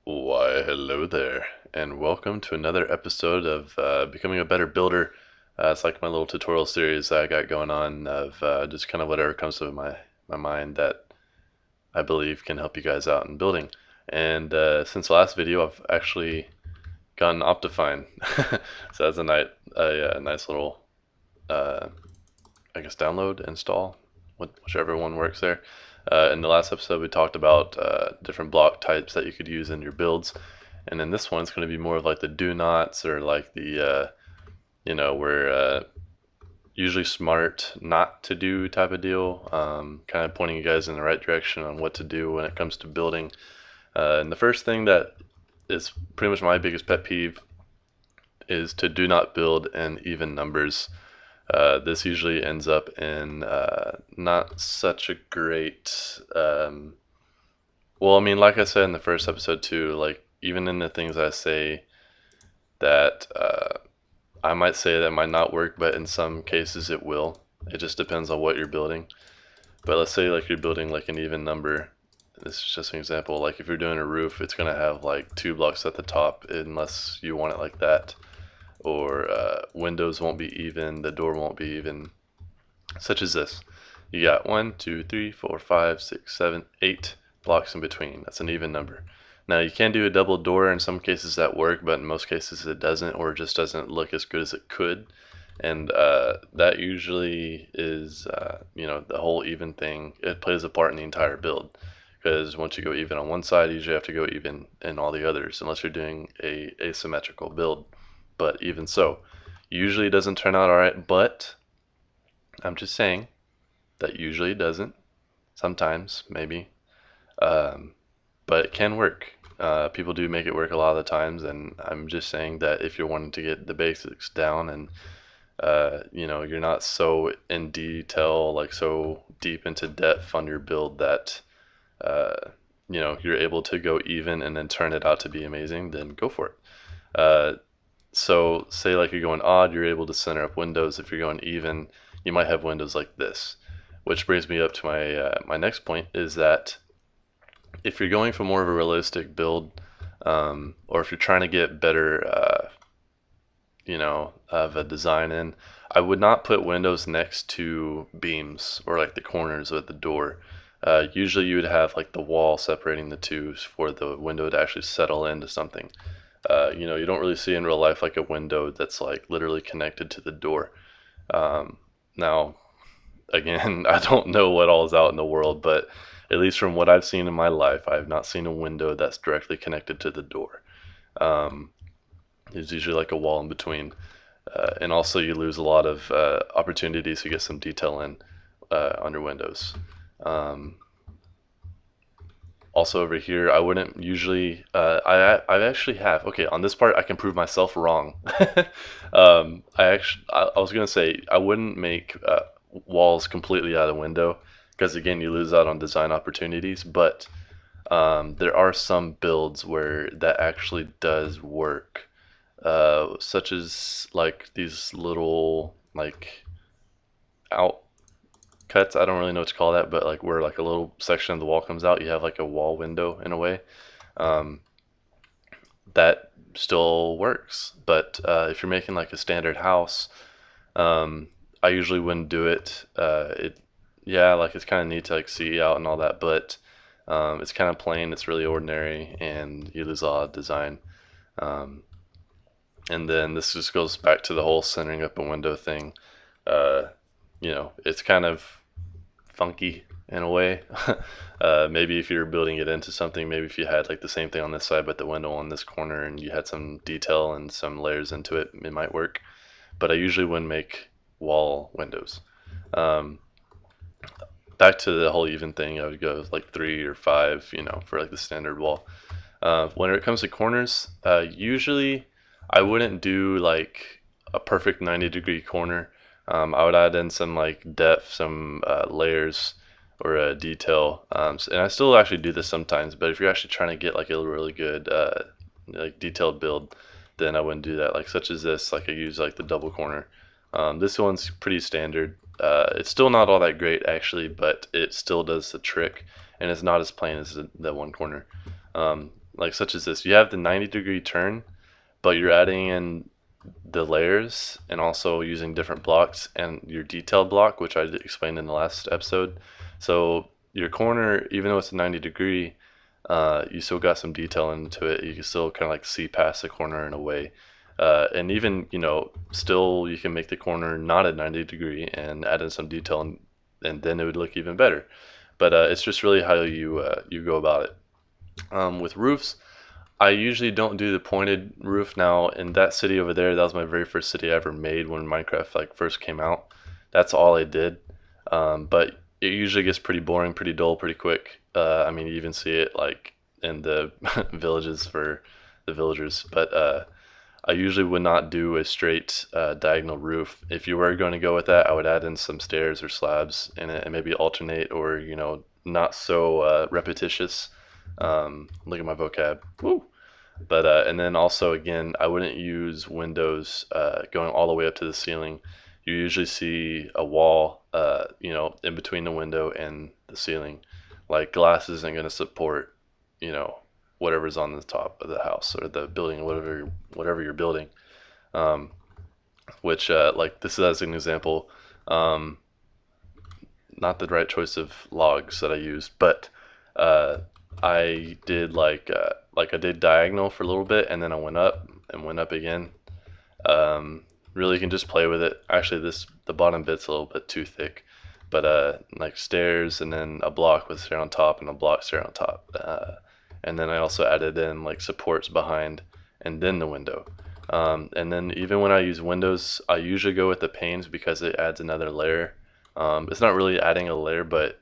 Why, hello there, and welcome to another episode of Becoming a Better Builder. It's like my little tutorial series that I got going on of just kind of whatever comes to my mind that I believe can help you guys out in building. And since the last video, I've actually gotten Optifine. So that's a nice little, uh, I guess, download, install, whichever one works there. In the last episode, we talked about different block types that you could use in your builds. And in this one, it's going to be more of like the do nots or like we're usually smart not to do type of deal. Kind of pointing you guys in the right direction on what to do when it comes to building. And the first thing that is pretty much my biggest pet peeve is to do not build in even numbers. This usually ends up in not such a great. Well, I mean, like I said in the first episode too, like even in the things I say that I might say that might not work, but in some cases it will. It just depends on what you're building. But let's say like you're building like an even number. This is just an example. Like if you're doing a roof, it's gonna have like two blocks at the top unless you want it like that. Or windows won't be even, the door won't be even, such as this. You got 1, 2, 3, 4, 5, 6, 7, 8 blocks in between. That's an even number. Now you can do a double door. In some cases that work, but in most cases it doesn't, or it just doesn't look as good as it could. And that usually is, the whole even thing. It plays a part in the entire build. Because once you go even on one side, you usually have to go even in all the others, unless you're doing a asymmetrical build. But even so, usually it doesn't turn out alright, but I'm just saying that usually doesn't. Sometimes, maybe. Um, but it can work. People do make it work a lot of the times, and I'm just saying that if you're wanting to get the basics down and you're not so in detail, like so deep into depth on your build that uh, you're able to go even and then turn it out to be amazing, then go for it. So say like you're going odd, you're able to center up windows. If you're going even, you might have windows like this. Which brings me up to my next point is that if you're going for more of a realistic build, or if you're trying to get better, of a design in, I would not put windows next to beams or like the corners of the door. Usually you would have like the wall separating the two for the window to actually settle into something. You don't really see in real life like a window that's like literally connected to the door. Now, again, I don't know what all is out in the world, but at least from what I've seen in my life, I have not seen a window that's directly connected to the door. Um, there's usually like a wall in between. And also, you lose a lot of opportunities to get some detail in under windows. Um, Also over here, I wouldn't usually. I actually have. Okay, on this part, I can prove myself wrong. I was gonna say I wouldn't make walls completely out of window because again, you lose out on design opportunities. But there are some builds where that actually does work, such as like these little like out cuts. I don't really know what to call that, but like where like a little section of the wall comes out, you have like a wall window in a way. Um, that still works, but if you're making like a standard house, um, I usually wouldn't do it. Yeah, like it's kind of neat to like see out and all that, but it's kind of plain. It's really ordinary, and you lose a lot of design. Um, and then this just goes back to the whole centering up a window thing. Uh, it's kind of funky in a way. Maybe if you're building it into something, maybe if you had like the same thing on this side but the window on this corner and you had some detail and some layers into it, it might work. But I usually wouldn't make wall windows. Um, Back to the whole even thing, I would go with like 3 or 5, for like the standard wall. When it comes to corners, usually I wouldn't do like a perfect 90-degree corner. I would add in some like depth, some layers or detail. And I still actually do this sometimes, but if you're actually trying to get like a really good like detailed build, then I wouldn't do that. Like such as this, like I use like the double corner. This one's pretty standard. It's still not all that great actually, but it still does the trick, and it's not as plain as the one corner. like such as this. You have the 90-degree turn, but you're adding in the layers and also using different blocks and your detailed block, which I explained in the last episode. So your corner, even though it's a 90-degree, you still got some detail into it. You can still kind of like see past the corner in a way. And even, still you can make the corner not at 90-degree and add in some detail, and then it would look even better. But it's just really how you go about it. With roofs, I usually don't do the pointed roof. Now, in that city over there, that was my very first city I ever made when Minecraft like first came out. That's all I did. But it usually gets pretty boring, pretty dull, pretty quick. I mean, you even see it like in the villages for the villagers. But I usually would not do a straight diagonal roof. If you were going to go with that, I would add in some stairs or slabs in it and maybe alternate, or not so repetitious. Look at my vocab. Woo! But and then also again, I wouldn't use windows going all the way up to the ceiling. You usually see a wall, in between the window and the ceiling. Like glass isn't going to support, you know, whatever's on the top of the house or the building, whatever you're building. Um, which like this is as an example, um, not the right choice of logs that I used, but uh, I did like I did diagonal for a little bit, and then I went up and went up again. Really, you can just play with it. Actually, the bottom bit's a little bit too thick, but like stairs and then a block with stair on top and a block stair on top. And then I also added in like supports behind and then the window. And then even when I use windows, I usually go with the panes because it adds another layer. It's not really adding a layer, but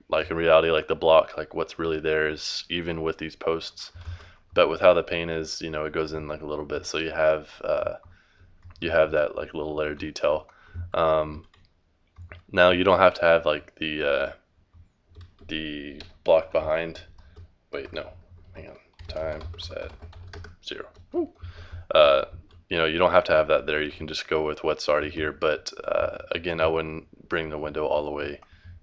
like in reality, like the block, like what's really there is even with these posts. But with how the pane is, it goes in like a little bit, so you have that like little layer detail. Um, Now you don't have to have like the block behind. Wait, no, hang on. Time set 0. Woo. Uh, you don't have to have that there. You can just go with what's already here. But again, I wouldn't bring the window all the way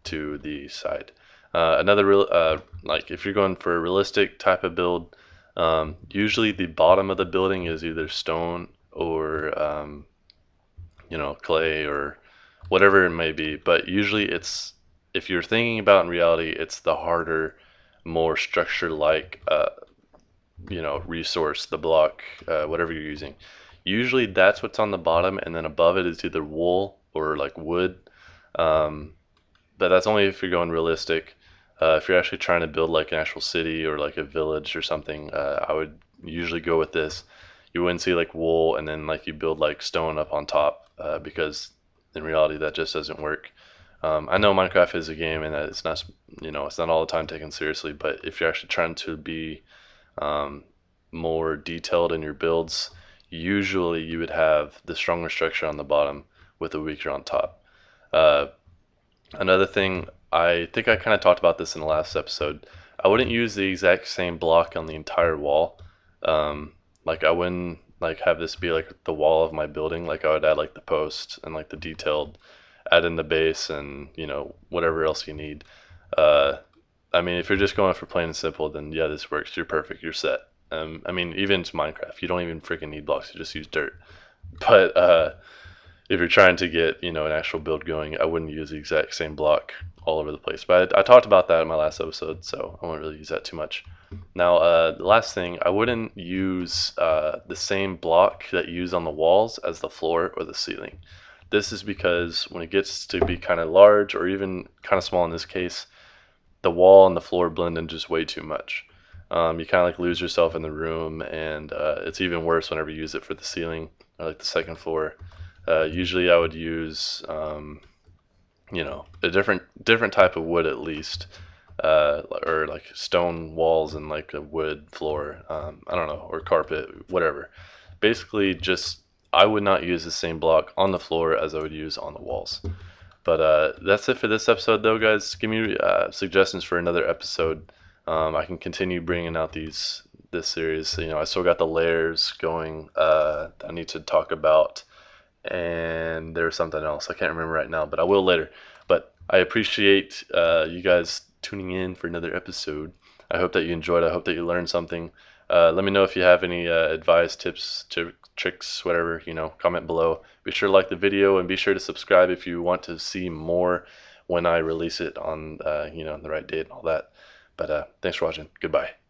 to the side. Another real, like if you're going for a realistic type of build, usually the bottom of the building is either stone or clay or whatever it may be. But usually it's, if you're thinking about in reality, it's the harder, more structure like resource, the block, whatever you're using. Usually that's what's on the bottom, and then above it is either wool or like wood. Um, but that's only if you're going realistic. If you're actually trying to build like an actual city or like a village or something, I would usually go with this. You wouldn't see like wool and then like you build like stone up on top, because in reality that just doesn't work. I know Minecraft is a game and that it's not all the time taken seriously, but if you're actually trying to be um, more detailed in your builds, usually you would have the stronger structure on the bottom with the weaker on top. Uh, Another thing, I think I kind of talked about this in the last episode. I wouldn't use the exact same block on the entire wall. Um, like I wouldn't like have this be like the wall of my building. Like I would add like the post and like the detailed, add in the base and whatever else you need. Uh, I mean, if you're just going for plain and simple, then yeah, this works. You're perfect. You're set. I mean, even to Minecraft, you don't even freaking need blocks. You just use dirt. But if you're trying to get an actual build going, I wouldn't use the exact same block all over the place. But I talked about that in my last episode, so I won't really use that too much. Now, the last thing, I wouldn't use the same block that you use on the walls as the floor or the ceiling. This is because when it gets to be kind of large or even kind of small in this case, the wall and the floor blend in just way too much. You kind of like lose yourself in the room, and it's even worse whenever you use it for the ceiling or like the second floor. Usually, I would use a different type of wood at least, or like stone walls and like a wood floor. I don't know, or carpet, whatever. Basically, just I would not use the same block on the floor as I would use on the walls. But that's it for this episode, though, guys. Give me suggestions for another episode. I can continue bringing out this series. I still got the layers going that I need to talk about, and there's something else I can't remember right now, but I will later. But I appreciate you guys tuning in for another episode. I hope that you enjoyed. I hope that you learned something. Let me know if you have any advice, tips, tricks, whatever, comment below. Be sure to like the video and be sure to subscribe if you want to see more when I release it on, the right date and all that. But thanks for watching. Goodbye.